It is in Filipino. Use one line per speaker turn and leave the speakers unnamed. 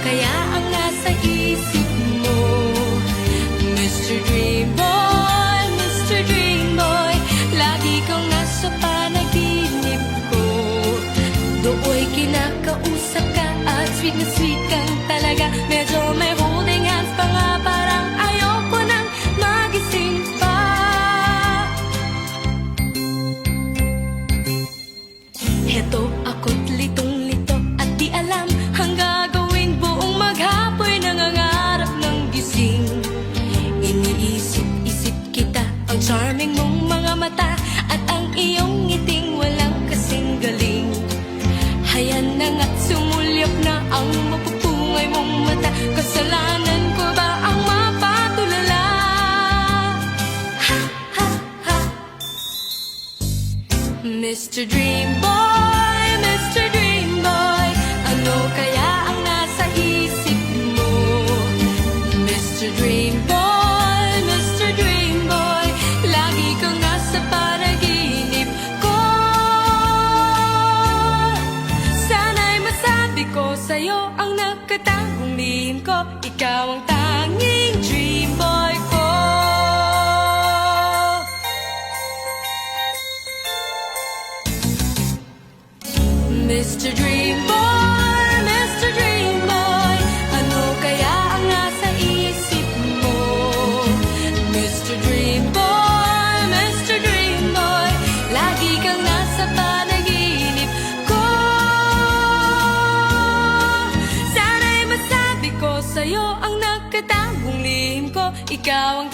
kaya ang nasa isip mo? Mr. Dream Boy, Mr. Dream Boy, lagi kang nasa panaginip ko. Dooy kinakausap ka at sweet na sweet kang talaga. Medyo may holding hands pa nga, parang ayoko nang magising pa. Heto ako't litong-lito at di alam ang gagawin. Buong maghapon nangangarap ng gising. Iniisip-isip kita, ang charming mong mga mata at ang iyong ngiting walang kasing galing. Hayan na nga't sumulyap na ang mapupungay mong mata. Kasalanan ko ba ang mapatulala? Ha, ha, ha. Mr. Dream Boy, Mr. Dream Boy, ano kaya ang nasa isip mo? Mr. Dream Boy, Mr. Dream Boy, lagi kang nasa panaginip ko. Sana'y masabi ko sa'yo ang nakatagong lihim ko. Ikaw ang tanging dream boy ko. Mr. Dream Boy, Mr. Dream Boy, ano kaya ang nasa isip mo? Mr. Dream Boy, Mr. Dream Boy, lagi kang nasa panaginip ko. Sana'y masabi ko sa'yo ang nakatagong lihim ko. Ikaw ang